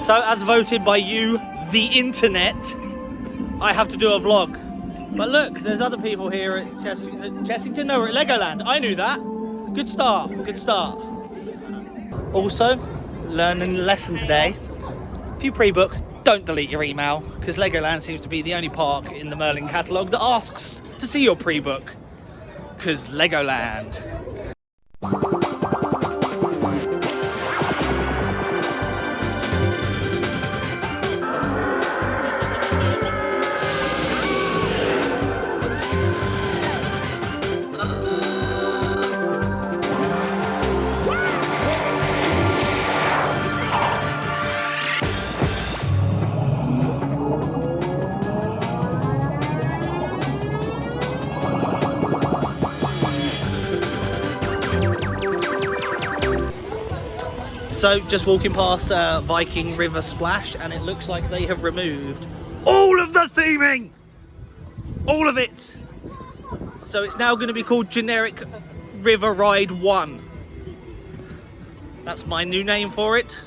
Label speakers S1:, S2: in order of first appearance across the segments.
S1: So, as voted by you, the internet, I have to do a vlog. But look, there's other people here at Chessington. No, we're at Legoland. I knew that. Good start. Good start. Also, learning a lesson today. If you pre-book, don't delete your email, because Legoland seems to be the only park in the Merlin catalogue that asks to see your pre-book. Because Legoland. So, just walking past Viking River Splash, and it looks like they have removed all of the theming! All of it! So it's now going to be called Generic River Ride 1. That's my new name for it.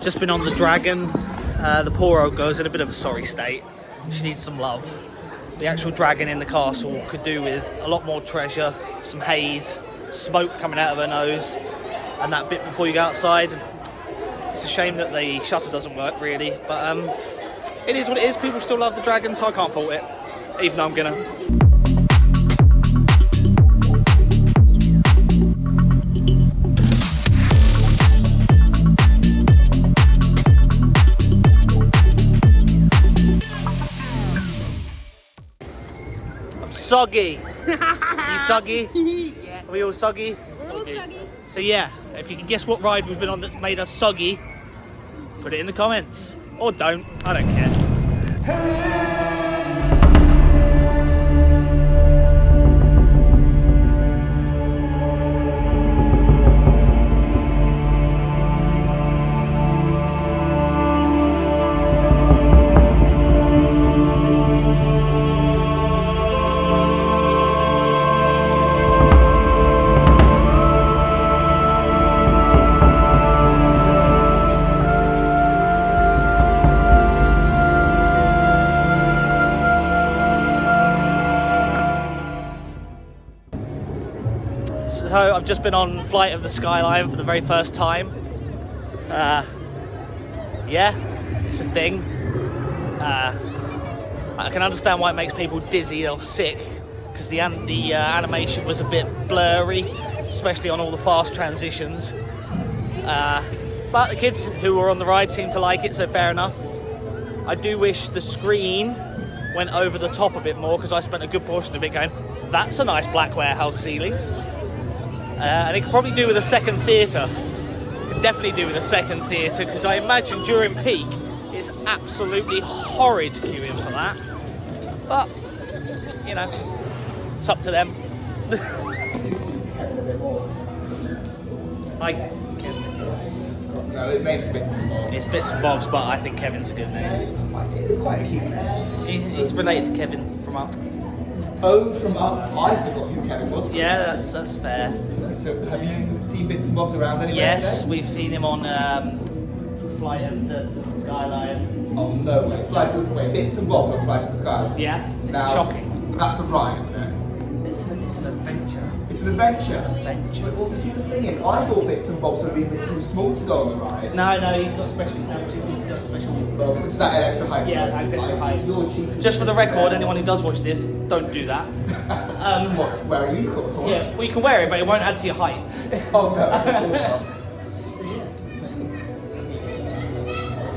S1: Just been on the dragon. The poor old girl's in a bit of a sorry state. She needs some love. The actual dragon in the castle could do with a lot more treasure, some haze, smoke coming out of her nose, and that bit before you go outside. It's a shame that the shutter doesn't work really, but it is what it is. People still love the dragon, so I can't fault it, even though I'm gonna. Soggy. You soggy?
S2: Yeah.
S1: Are we all soggy?
S2: We're all soggy.
S1: So yeah, if you can guess what ride we've been on that's made us soggy, put it in the comments. Or don't, I don't care. So I've just been on Flight of the Skyline for the very first time. Yeah, it's a thing. I can understand why it makes people dizzy or sick, because the animation was a bit blurry, especially on all the fast transitions. But the kids who were on the ride seemed to like it, so fair enough. I do wish the screen went over the top a bit more, because I spent a good portion of it going, that's a nice black warehouse ceiling. And it could probably do with a second theatre. Could definitely do with a second theatre, because I imagine during peak it's absolutely horrid queuing for that. But, you know, it's up to them.
S3: No, his name's Bits and Bobs.
S1: It's Bits and Bobs, but I think Kevin's a good name.
S3: It is quite a cute name.
S1: He's related to Kevin from Up.
S3: Oh, from Up. I forgot who Kevin was.
S1: Yeah, that's fair.
S3: So, have you seen Bits and Bobs around anywhere
S1: Yes,
S3: today?
S1: we've seen him on Flight of the Skyline.
S3: Oh, no way. Bits and Bobs on Flight to the Sky.
S1: Yeah, it's
S3: Now,
S1: shocking.
S3: That's a ride, isn't it?
S1: It's an adventure.
S3: It's an adventure.
S1: Adventure.
S3: Well, you see, the thing is, I thought Bits and Bobs would have been a bit too small to go on the ride.
S1: No, he's got special exemption. He's got special.
S3: Well, does that add extra height?
S1: Yeah,
S3: to it?
S1: adds extra height.
S3: You're cheating.
S1: Just for the record, anyone who does watch this, don't do that.
S3: What, wear a unicorn?
S1: Yeah, well, you can wear it, but it won't add to your height.
S3: Oh no, of course not.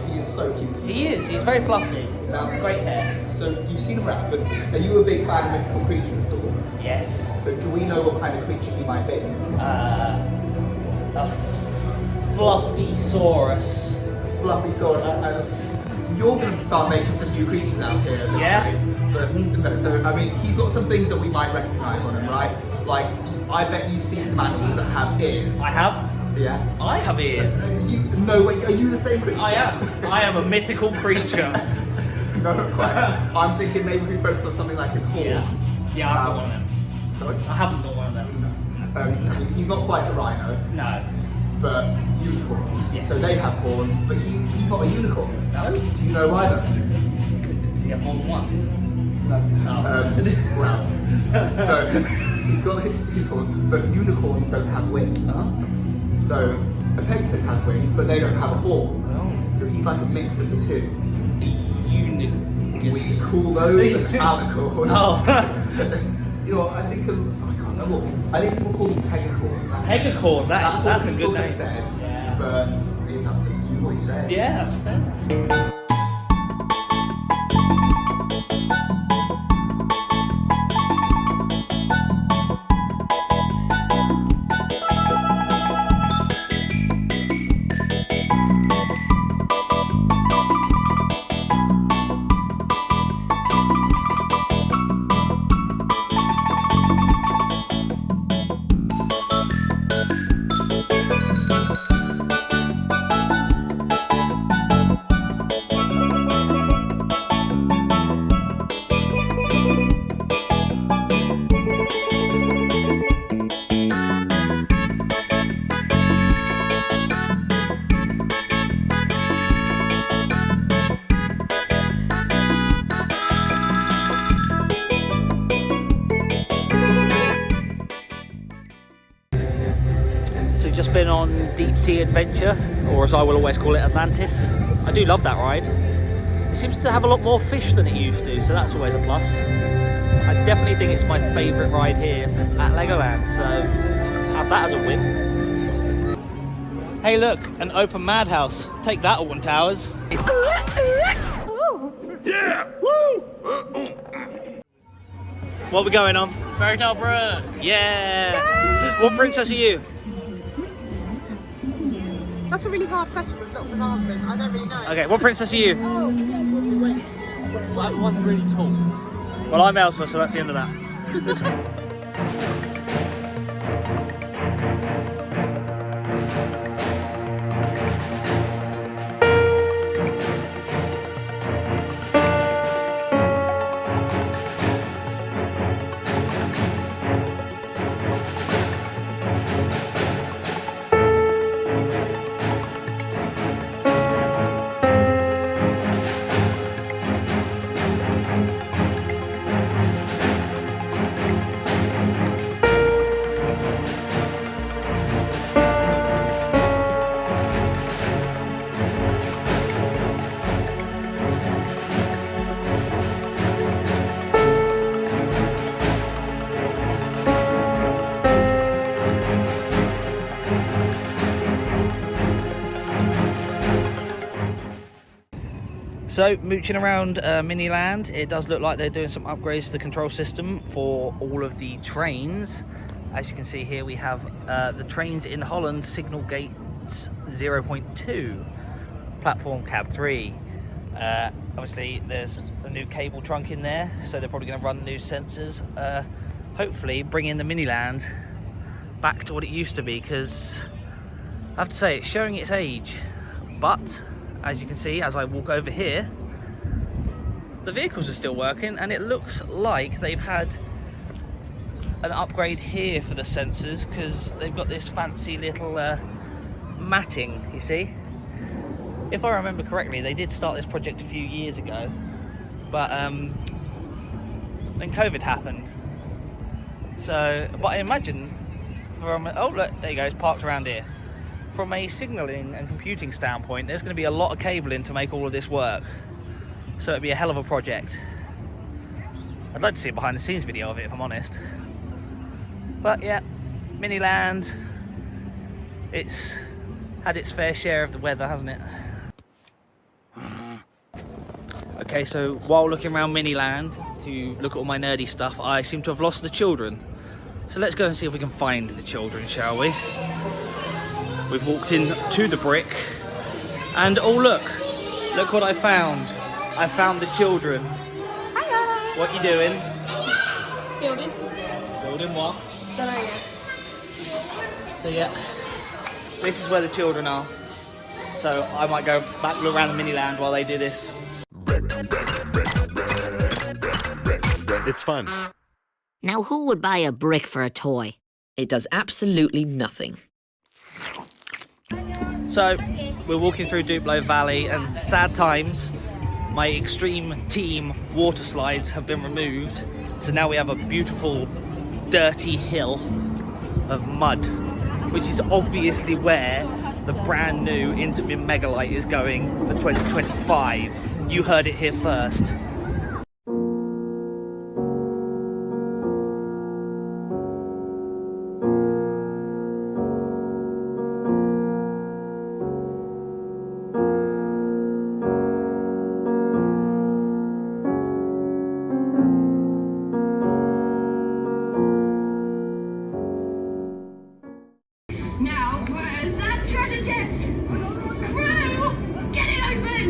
S3: He is so cute.
S1: He is. He's very fluffy.
S3: Now,
S1: Great hair.
S3: so you've seen him around, but are you a big fan of mythical creatures at all?
S1: Yes.
S3: So do we know what kind of creature he might be?
S1: A Fluffy-saurus.
S3: Fluffy-saurus. You're going to start making some new creatures out here. This
S1: Yeah.
S3: way. But no, so I mean, he's got some things that we might recognise on him, right? Like, I bet you've seen some animals that have ears.
S1: I have.
S3: Yeah.
S1: I have ears.
S3: No, wait, are you the same creature?
S1: I am. I am a mythical creature.
S3: No, not quite. I'm thinking maybe we focus on something like his horn.
S1: Yeah, I've got one of them.
S3: Sorry?
S1: I haven't got one of them.
S3: He's not quite a rhino,
S1: No.
S3: but unicorns.
S1: Yes.
S3: So they have horns, but he's not a unicorn.
S1: No?
S3: Do you know why though?
S1: Does he have more than one?
S3: No.
S1: Oh.
S3: Well, so he's got his horns, but unicorns don't have wings.
S1: Oh.
S3: So a Pegasus has wings, but they don't have a horn.
S1: Oh.
S3: So he's like a mix of the two. We
S1: Unicorn.
S3: call those an alicorn.
S1: Oh.
S3: You know, I think I can't remember. I think people call them pegacorns.
S1: Pegacorns, that's
S3: what
S1: a good
S3: people have
S1: name.
S3: said.
S1: Yeah.
S3: But it's up to you what you say.
S1: Yeah, that's fair. So just been on Deep Sea Adventure, or as I will always call it, Atlantis. I do love that ride. It seems to have a lot more fish than it used to, so that's always a plus. I definitely think it's my favourite ride here at Legoland, so have that as a win. Hey look, an open madhouse. Take that, Alton Towers.
S2: Yeah! Woo!
S1: What are we going on?
S4: Fairy Tale Brook.
S1: Yeah! What princess are you?
S5: That's a really hard question with lots of answers. I don't really know.
S1: Okay, what princess are you?
S5: Oh, wait.
S4: One's really tall.
S1: Well, I'm Elsa, so that's the end of that. So, mooching around Miniland, it does look like they're doing some upgrades to the control system for all of the trains. As you can see here, we have the trains in Holland, signal gates 0.2, platform cab 3. Obviously, there's a new cable trunk in there, so they're probably going to run new sensors. Hopefully, bringing the Miniland back to what it used to be, because I have to say, it's showing its age. But as you can see, as I walk over here, the vehicles are still working, and it looks like they've had an upgrade here for the sensors, because they've got this fancy little matting, you see. If I remember correctly, they did start this project a few years ago, but then COVID happened. So, but I imagine from, oh look, there you go, it's parked around here. From a signalling and computing standpoint, there's going to be a lot of cabling to make all of this work. So it'd be a hell of a project. I'd like to see a behind the scenes video of it, if I'm honest. But yeah, Miniland, it's had its fair share of the weather, hasn't it? Okay, so while looking around Miniland to look at all my nerdy stuff, I seem to have lost the children. So let's go and see if we can find the children, shall we? We've walked in to the brick, and oh look what I found. I found the children.
S5: Hiya!
S1: What you doing?
S5: Building.
S1: Building what?
S5: Don't know yet.
S1: So yeah, this is where the children are. So I might go back look around the Miniland while they do this.
S2: It's fun.
S6: Now who would buy a brick for a toy?
S7: It does absolutely nothing.
S1: So we're walking through Duplo Valley, and sad times, my extreme team water slides have been removed. So now we have a beautiful dirty hill of mud, which is obviously where the brand new Intamin Megalite is going for 2025. You heard it here first.
S8: Now, where's that treasure chest? Crew, get it open!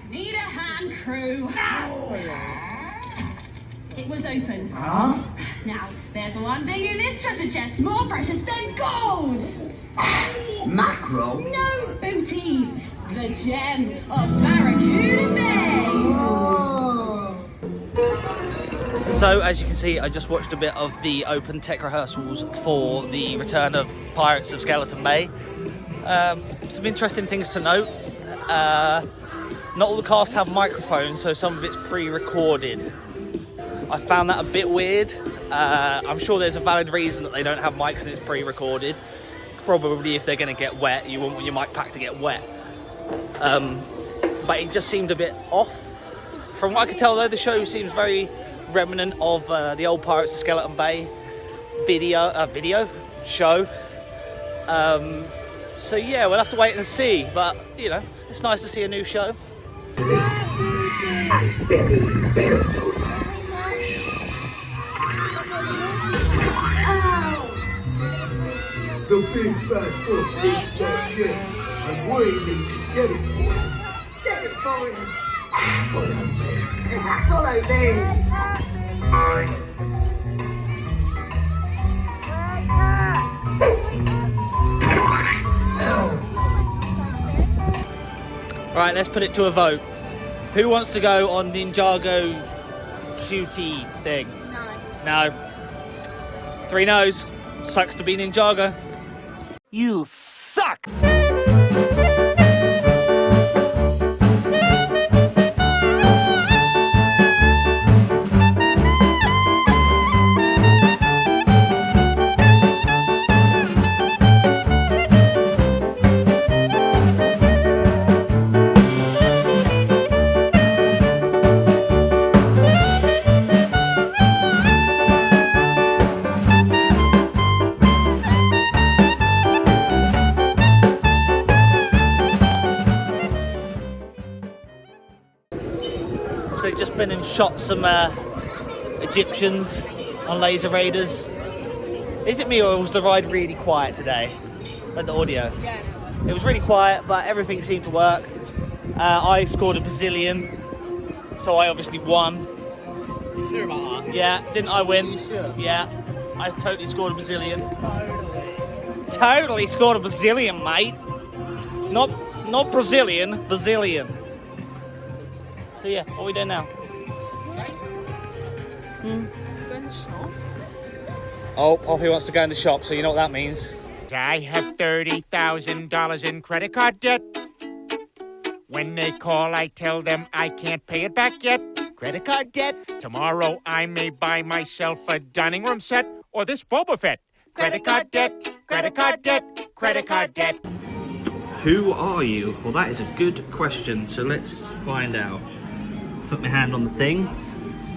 S8: Need a hand, crew. It was open. Huh? Now, there's one thing in this treasure chest more precious than gold.
S9: Mackerel?
S8: No, booty. The gem of Barracuda Bay.
S1: So as you can see, I just watched a bit of the open tech rehearsals for the return of Pirates of Skeleton Bay. Some interesting things to note. Not all the cast have microphones, so some of it's pre-recorded. I found that a bit weird. I'm sure there's a valid reason that they don't have mics and it's pre-recorded. Probably if they're going to get wet, you wouldn't want your mic pack to get wet. But it just seemed a bit off. From what I could tell though, the show seems very remnant of the old Pirates of Skeleton Bay video show. So yeah, we'll have to wait and see, but you know, it's nice to see a new show.
S9: And Billy Bulldozer. The big bad boss needs that gem, and we need to get it for him. Get it for him. Follow me. Follow me.
S1: Right, let's put it to a vote. Who wants to go on Ninjago shooty thing? No. No. 3 no's. Sucks to be Ninjago.
S2: You suck!
S1: So just been and shot some Egyptians on laser raiders. Is it me or was the ride really quiet today? Like the audio?
S5: Yeah.
S1: It was really quiet, but everything seemed to work. I scored a bazillion, so I obviously won.
S4: You sure about that?
S1: Yeah, didn't I win?
S4: You sure?
S1: Yeah, I totally scored a bazillion. Totally scored a bazillion, mate. Not Brazilian, bazillion. So So yeah, what are we doing now?
S5: Go in the shop.
S1: Oh, Poppy wants to go in the shop, so you know what that means.
S10: I have $30,000 in credit card debt. When they call, I tell them I can't pay it back yet. Credit card debt. Tomorrow I may buy myself a dining room set or this Boba Fett. Credit card debt, credit card debt, credit card debt.
S1: Who are you? Well, that is a good question, so let's find out. Put my hand on the thing.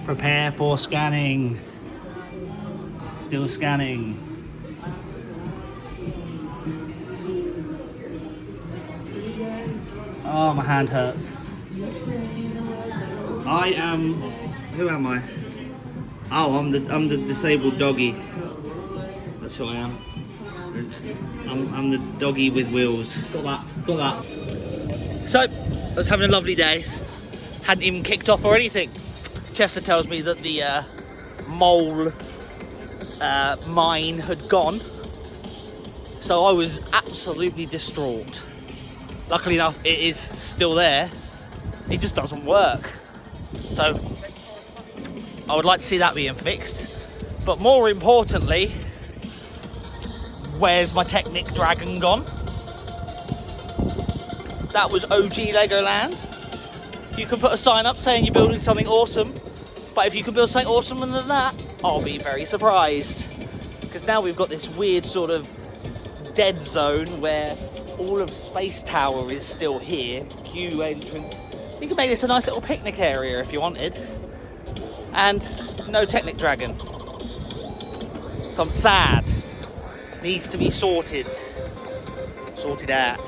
S1: Prepare for scanning. Still scanning. Oh, my hand hurts. I am... Who am I? Oh, I'm the disabled doggy. That's who I am. I'm the doggy with wheels. Got that. So, I was having a lovely day. Hadn't even kicked off or anything. Chester tells me that the mole mine had gone. So I was absolutely distraught. Luckily enough, it is still there. It just doesn't work. So, I would like to see that being fixed. But more importantly, where's my Technic Dragon gone? That was OG Legoland. You can put a sign up saying you're building something awesome, but if you can build something awesomer than that, I'll be very surprised. Because now we've got this weird sort of dead zone where all of Space Tower is still here, queue entrance. You can make this a nice little picnic area if you wanted. And no Technic Dragon. So I'm sad. Needs to be sorted. Sorted out.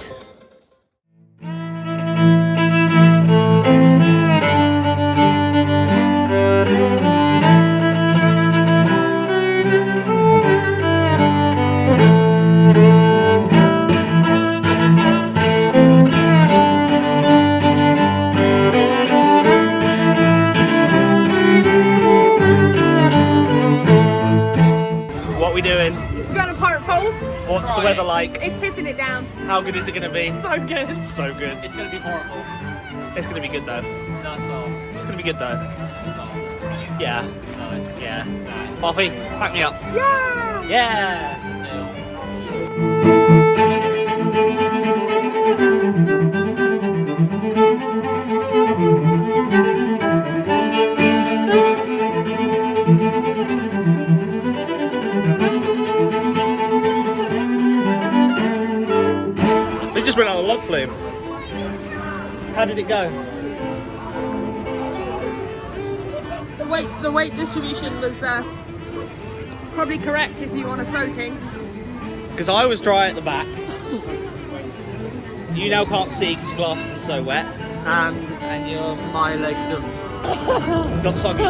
S1: What are we doing?
S5: We're going to Pirate Falls.
S1: What's the weather like?
S5: It's pissing it down.
S1: How good is it going to be?
S5: So good.
S1: So good.
S4: It's going to be horrible.
S1: It's going to be good though.
S4: No, it's not.
S1: It's going to be good though.
S4: It's not.
S1: Yeah.
S4: No, it's
S1: Yeah.
S4: no.
S1: Poppy, back me up.
S5: Yeah!
S1: Yeah. We just went on a log flume. How did it go?
S5: The weight distribution was probably correct if you want a soaking.
S1: Because I was dry at the back. You now can't see because your glasses are so wet.
S4: And my legs have
S1: Got soggy.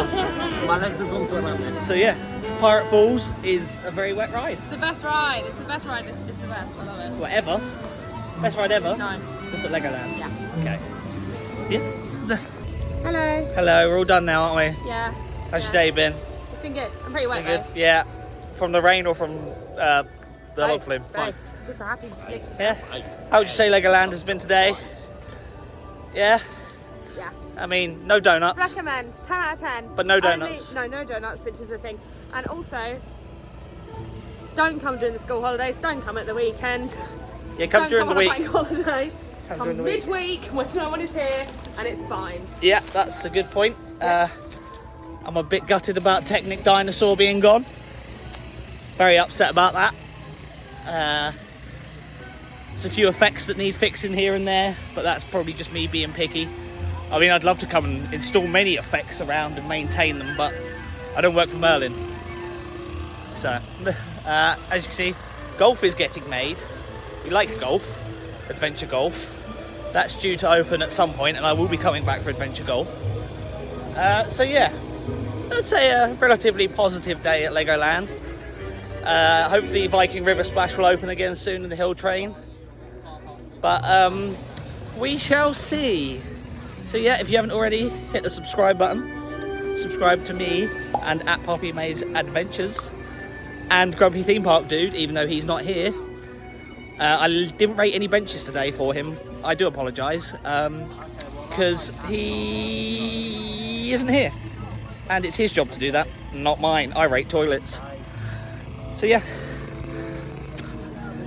S4: my legs have gone to around this.
S1: So yeah, Pirate Falls is a very wet ride.
S5: It's the best ride. It's the best ride. It's the best. I love it.
S1: Whatever. Best ride ever?
S5: No.
S1: Just at Legoland?
S5: Yeah.
S1: Okay. Yeah.
S5: Hello.
S1: Hello, we're all done now, aren't we?
S5: Yeah.
S1: How's your day been?
S5: It's been good. I'm pretty wet
S1: Been
S5: though.
S1: good? Yeah. From the rain or from the log flume?
S5: Both. Just a happy mix.
S1: Yeah. How would you say Legoland has been today? Yeah?
S5: Yeah.
S1: I mean, no donuts.
S5: Recommend. 10 out of 10.
S1: But no donuts.
S5: No donuts, which is the thing. And also, don't come during the school holidays. Don't come at the weekend.
S1: Yeah, come
S5: don't
S1: during
S5: come
S1: the
S5: on
S1: week.
S5: a bank holiday.
S1: Come
S5: Come
S1: during the week.
S5: midweek when no one is here, and it's fine.
S1: Yeah, that's a good point. I'm a bit gutted about Technic Dinosaur being gone. Very upset about that. There's a few effects that need fixing here and there, but that's probably just me being picky. I mean, I'd love to come and install many effects around and maintain them, but I don't work for Merlin. So, as you can see, golf is getting made. We like golf, adventure golf. That's due to open at some point, and I will be coming back for adventure golf. So yeah, I'd say a relatively positive day at Legoland. Hopefully Viking River Splash will open again soon in the hill train. But we shall see. So yeah, if you haven't already, hit the subscribe button. Subscribe to me and at Poppy May's Adventures. And Grumpy Theme Park Dude, even though he's not here. I didn't rate any benches today for him. I do apologise. because he isn't here. And it's his job to do that, not mine. I rate toilets. So yeah,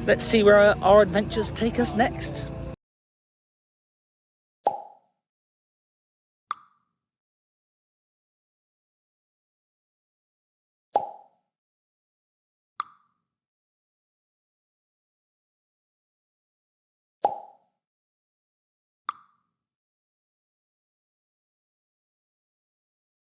S1: let's see where our adventures take us next.